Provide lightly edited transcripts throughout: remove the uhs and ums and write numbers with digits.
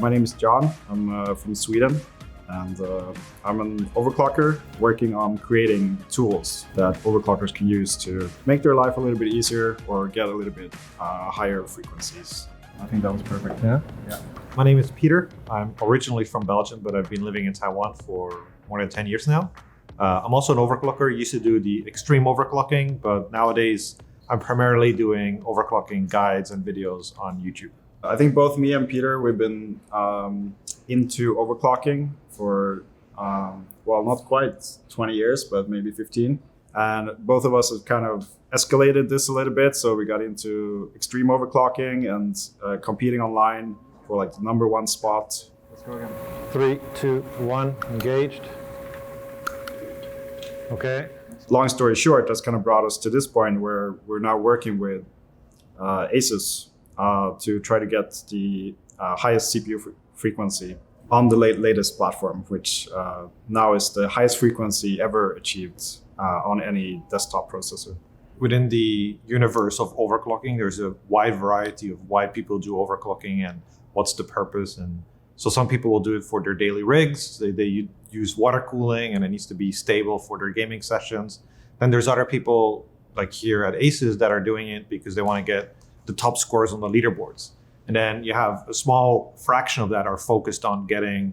My name is John. I'm from Sweden, and I'm an overclocker working on creating tools that overclockers can use to make their life a little bit easier or get a little bit higher frequencies. I think that was perfect. Yeah. My name is Peter. I'm originally from Belgium, but I've been living in Taiwan for more than 10 years now. I'm also an overclocker. Used to do the extreme overclocking, but nowadays I'm primarily doing overclocking guides and videos on YouTube. I think both me and Peter, we've been into overclocking for, well, not quite 20 years, but maybe 15. And both of us have kind of escalated this a little bit. So we got into extreme overclocking and competing online for like the #1 spot. Let's go again. 3, 2, 1, engaged. Okay. Long story short, that's kind of brought us to this point where we're now working with Asus to try to get the highest CPU frequency on the latest platform, which now is the highest frequency ever achieved on any desktop processor. Within the universe of overclocking, there's a wide variety of why people do overclocking and what's the purpose. And so some people will do it for their daily rigs. They use water cooling and it needs to be stable for their gaming sessions. Then there's other people like here at Asus that are doing it because they want to get the top scores on the leaderboards. And then you have a small fraction of that are focused on getting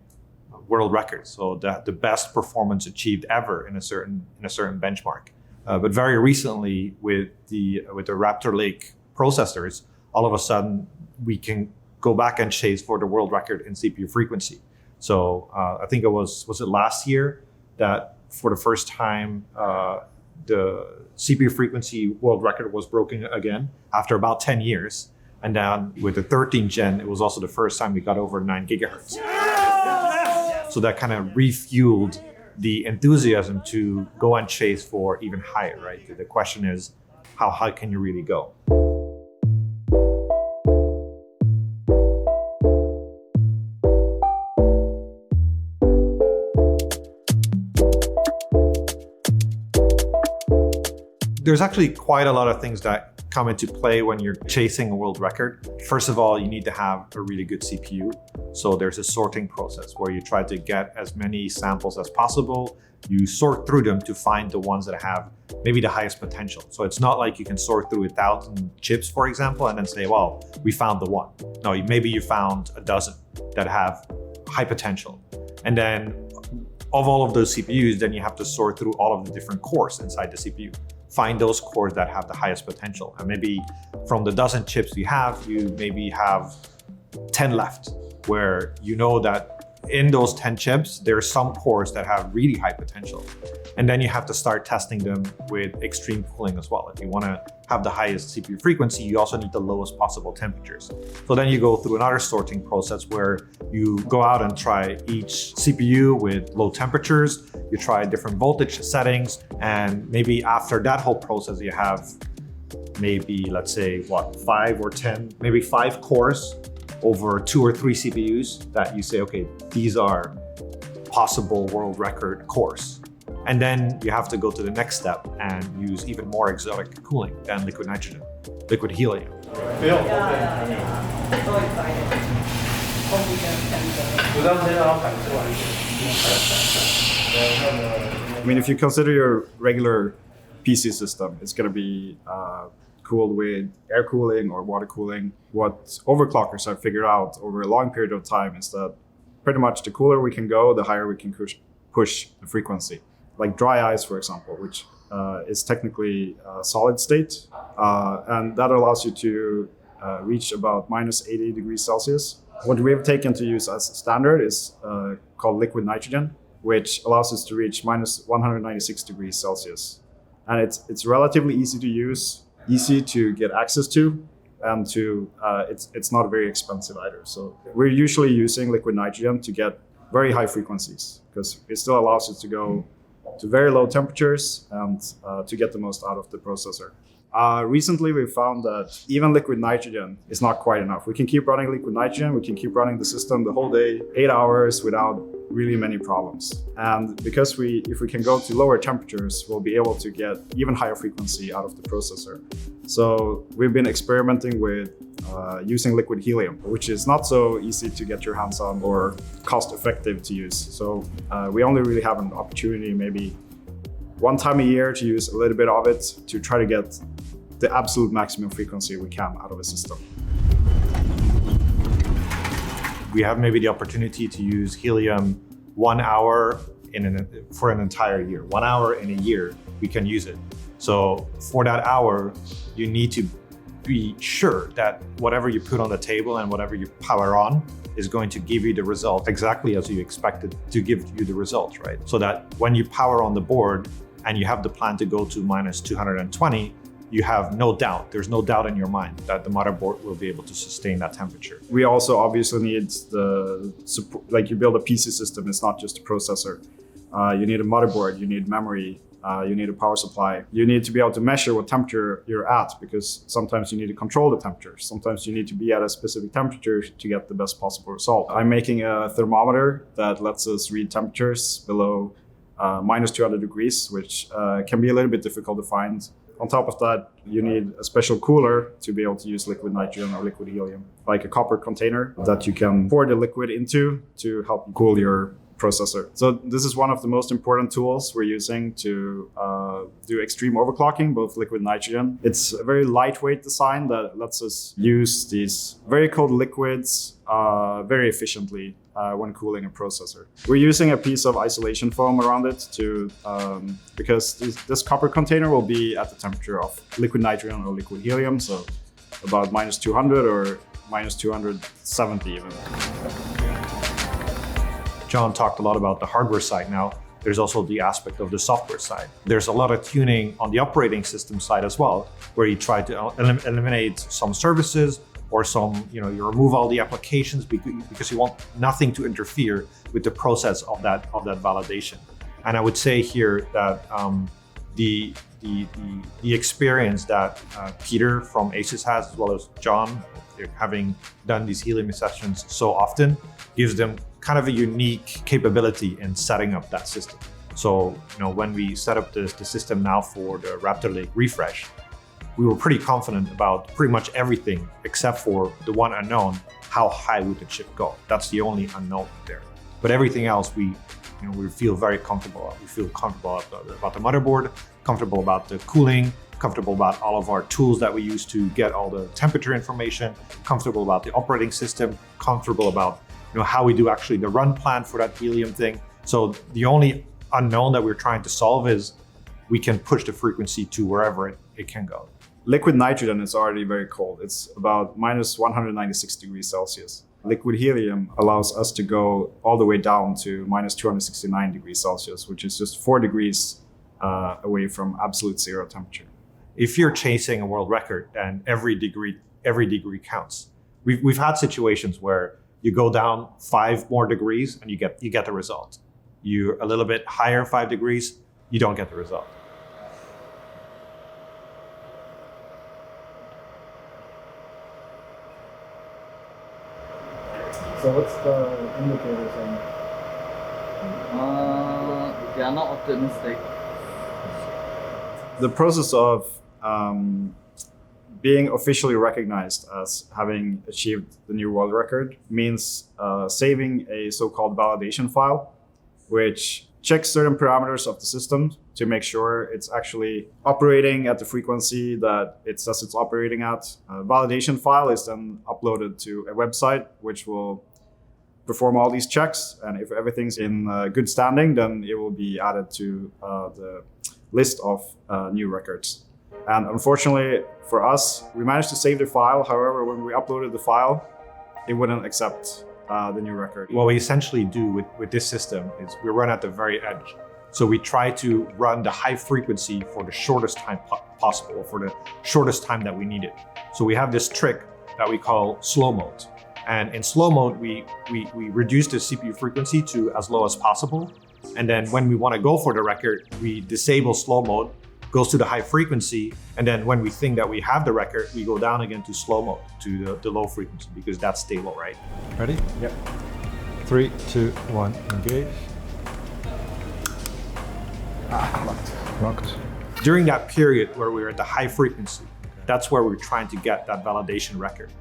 world records. So the best performance achieved ever in a certain benchmark. But very recently with the Raptor Lake processors, all of a sudden we can go back and chase for the world record in CPU frequency. So I think was it last year that for the first time the CPU frequency world record was broken again after about 10 years. And then with the 13th gen, it was also the first time we got over 9 gigahertz. So that kind of refueled the enthusiasm to go and chase for even higher, right? The question is, how high can you really go? There's actually quite a lot of things that come into play when you're chasing a world record. First of all, you need to have a really good CPU. So there's a sorting process where you try to get as many samples as possible. You sort through them to find the ones that have maybe the highest potential. So it's not like you can sort through 1,000 chips, for example, and then say, well, we found the one. No, maybe you found a dozen that have high potential. And then of all of those CPUs, then you have to sort through all of the different cores inside the CPU. Find those cores that have the highest potential. And maybe from the dozen chips you maybe have 10 left, where you know that in those 10 chips, there are some cores that have really high potential. And then you have to start testing them with extreme cooling as well. If you want to have the highest CPU frequency, you also need the lowest possible temperatures. So then you go through another sorting process where you go out and try each CPU with low temperatures, you try different voltage settings, and maybe after that whole process, you have maybe, let's say, 5 or 10, maybe 5 cores over 2 or 3 CPUs that you say, okay, these are possible world record cores. And then you have to go to the next step and use even more exotic cooling than liquid nitrogen, liquid helium. I mean, if you consider your regular PC system, it's going to be cooled with air cooling or water cooling. What overclockers have figured out over a long period of time is that pretty much the cooler we can go, the higher we can push the frequency. Like dry ice, for example, which is technically solid state. And that allows you to reach about -80 degrees Celsius. What we have taken to use as standard is called liquid nitrogen, which allows us to reach -196 degrees Celsius. And it's relatively easy to use, easy to get access to, and it's not very expensive either. So we're usually using liquid nitrogen to get very high frequencies because it still allows us to go to very low temperatures and to get the most out of the processor. Recently, we found that even liquid nitrogen is not quite enough. We can keep running liquid nitrogen, we can keep running the system the whole day, 8 hours without really many problems. And because if we can go to lower temperatures, we'll be able to get even higher frequency out of the processor. So we've been experimenting with using liquid helium, which is not so easy to get your hands on or cost effective to use. So we only really have an opportunity maybe one time a year to use a little bit of it to try to get the absolute maximum frequency we can out of a system. We have maybe the opportunity to use helium 1 hour for an entire year. 1 hour in a year, we can use it. So for that hour, you need to be sure that whatever you put on the table and whatever you power on is going to give you the result exactly as you expected to give you the results, right? So that when you power on the board and you have the plan to go to minus 220, you have no doubt, there's no doubt in your mind that the motherboard will be able to sustain that temperature. We also obviously need the support, like you build a PC system, it's not just a processor. You need a motherboard, you need memory, you need a power supply. You need to be able to measure what temperature you're at, because sometimes you need to control the temperature. Sometimes you need to be at a specific temperature to get the best possible result. I'm making a thermometer that lets us read temperatures below minus 200 degrees, which can be a little bit difficult to find. On top of that, you need a special cooler to be able to use liquid nitrogen or liquid helium, like a copper container that you can pour the liquid into to help cool your processor. So this is one of the most important tools we're using to do extreme overclocking, both liquid nitrogen. It's a very lightweight design that lets us use these very cold liquids very efficiently when cooling a processor. We're using a piece of isolation foam around it because this copper container will be at the temperature of liquid nitrogen or liquid helium, so about minus 200 or minus 270 even. John talked a lot about the hardware side now. There's also the aspect of the software side. There's a lot of tuning on the operating system side as well, where you try to eliminate some services or you remove all the applications because you want nothing to interfere with the process of that validation. And I would say here that the experience that Pieter from Asus has, as well as John, having done these helium sessions so often, gives them kind of a unique capability in setting up that system. So, when we set up the system now for the Raptor Lake refresh, we were pretty confident about pretty much everything except for the one unknown: how high would the chip go? That's the only unknown there. But everything else, we feel very comfortable. We feel comfortable about the motherboard, comfortable about the cooling, comfortable about all of our tools that we use to get all the temperature information, comfortable about the operating system, comfortable about how we do actually the run plan for that helium thing. So the only unknown that we're trying to solve is we can push the frequency to wherever it can go. Liquid nitrogen is already very cold. It's about minus 196 degrees Celsius. Liquid helium allows us to go all the way down to minus 269 degrees Celsius, which is just 4 degrees away from absolute zero temperature. If you're chasing a world record, then every degree counts. We've had situations where you go down 5 more degrees and you get the result. You're a little bit higher 5 degrees, you don't get the result. So what's the indicators on? They are not optimistic. The process of being officially recognized as having achieved the new world record means saving a so-called validation file, which checks certain parameters of the system to make sure it's actually operating at the frequency that it says it's operating at. A validation file is then uploaded to a website, which will perform all these checks. And if everything's in good standing, then it will be added to the list of new records. And unfortunately for us, we managed to save the file. However, when we uploaded the file, it wouldn't accept the new record. What we essentially do with this system is we run at the very edge. So we try to run the high frequency for the shortest time possible, for the shortest time that we need it. So we have this trick that we call slow mode. And in slow mode, we reduce the CPU frequency to as low as possible. And then when we want to go for the record, we disable slow mode, goes to the high frequency. And then when we think that we have the record, we go down again to slow mode, to the low frequency, because that's stable, right? Ready? Yep. 3, 2, 1, engage. Locked. During that period where we're at the high frequency, that's where we're trying to get that validation record.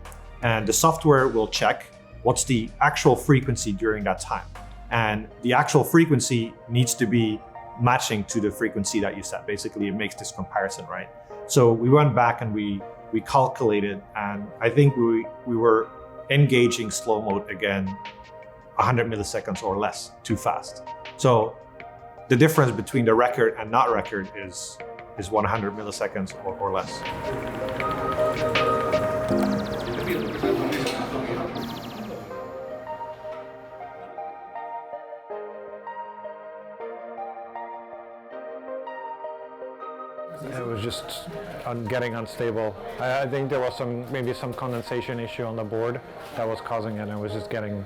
And the software will check what's the actual frequency during that time. And the actual frequency needs to be matching to the frequency that you set. Basically, it makes this comparison, right? So we went back and we calculated, and I think we were engaging slow mode again 100 milliseconds or less too fast. So the difference between the record and not record is 100 milliseconds or less. It was just getting unstable. I think there was maybe some condensation issue on the board that was causing it, and it was just getting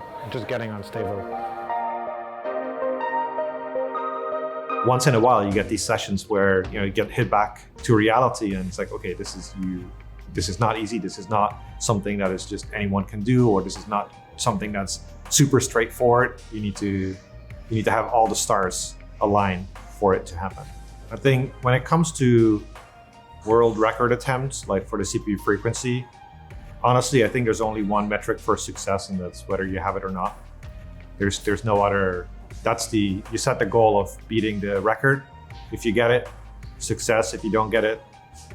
unstable. Once in a while, you get these sessions where you get hit back to reality, and it's like, okay, this is not easy. This is not something that is just anyone can do, or this is not something that's super straightforward. You need to have all the stars align for it to happen. I think when it comes to world record attempts, like for the CPU frequency, honestly, I think there's only one metric for success, and that's whether you have it or not. There's no other. You set the goal of beating the record. If you get it, success. If you don't get it,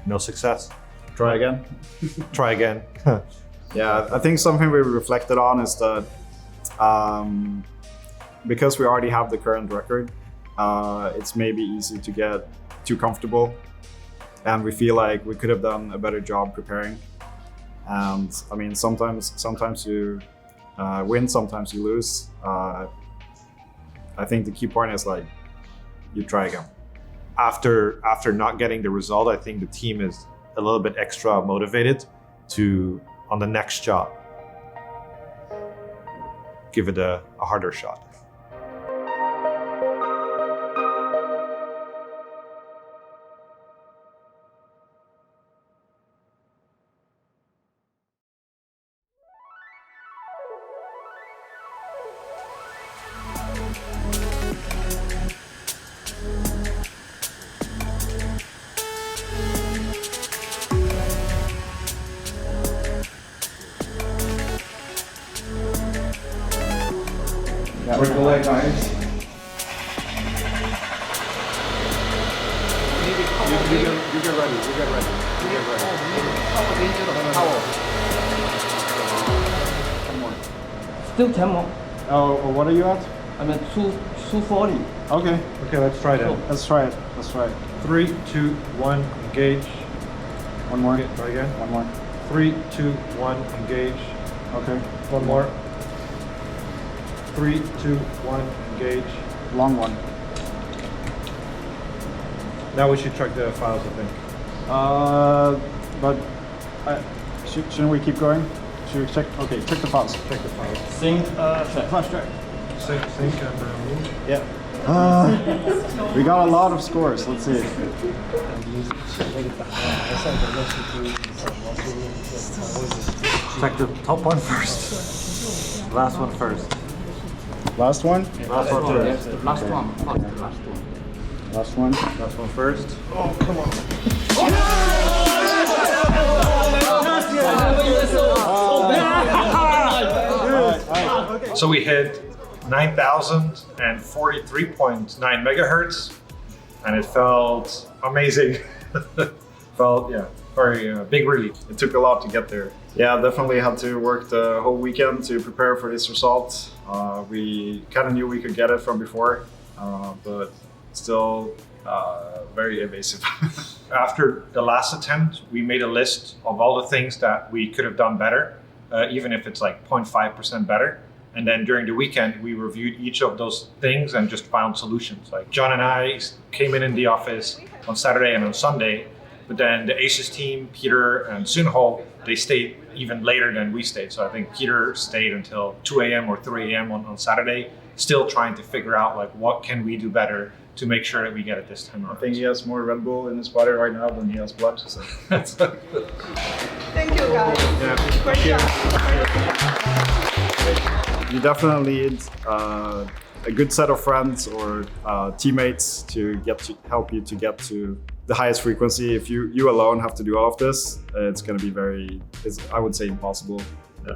no success. Try again. Try again. Yeah, I think something we reflected on is that because we already have the current record, it's maybe easy to get too comfortable, and we feel like we could have done a better job preparing. And I mean, sometimes you win, sometimes you lose. I think the key point is like, you try again. After not getting the result, I think the team is a little bit extra motivated to, on the next job, give it a harder shot. We're going, guys. You get ready. Still 10 more. Oh, what are you at? I'm at 240. Okay, Let's try that. let's try it. 3, 2, 1, engage. One more. Okay, try again. One more. 3, 2, 1, engage. Okay. One more. 3, 2, 1, engage. Long one. Now we should check the files, I think. But shouldn't we keep going? Should we check? Okay, check the files. Check the files. Sync, Flash track. Sync and move. Yeah. We got a lot of scores. Let's see. Check the top one first. Last one first. Last one. Last one Yes, first. the last one. Not the last one. Last one. Last one first. So we hit 9,043.9 megahertz, and it felt amazing. Felt, yeah, very big relief. It took a lot to get there. Yeah, definitely had to work the whole weekend to prepare for this result. We kind of knew we could get it from before, but still very evasive. After the last attempt, we made a list of all the things that we could have done better, even if it's like 0.5% better. And then during the weekend, we reviewed each of those things and just found solutions. Like John and I came in the office on Saturday and on Sunday, but then the Asus team, Pieter and Sunho, they stayed even later than we stayed. So I think Pieter stayed until 2 a.m. or 3 a.m. on Saturday, still trying to figure out like what can we do better to make sure that we get it this time around. I think he has more Red Bull in his body right now than he has blood. So. Thank you, guys. Yeah. Great job. You definitely need a good set of friends or teammates to help you to get to the highest frequency. If you alone have to do all of this, it's going to be I would say impossible.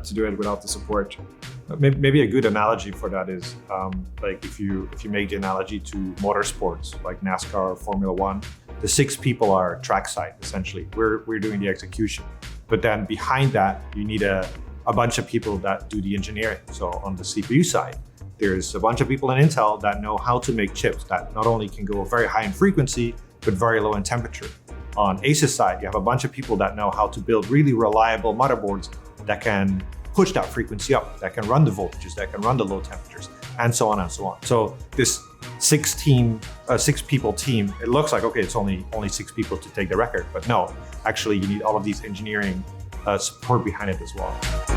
to do it without the support. Maybe a good analogy for that is like if you make the analogy to motorsports like NASCAR or Formula One, the 6 people are trackside essentially. We're doing the execution, but then behind that you need a bunch of people that do the engineering. So on the CPU side, there's a bunch of people in Intel that know how to make chips that not only can go very high in frequency but very low in temperature. On Asus side, you have a bunch of people that know how to build really reliable motherboards that can push that frequency up, that can run the voltages, that can run the low temperatures, and so on and so on. So this 6 people team, it looks like, okay, it's only 6 people to take the record, but no, actually you need all of these engineering support behind it as well.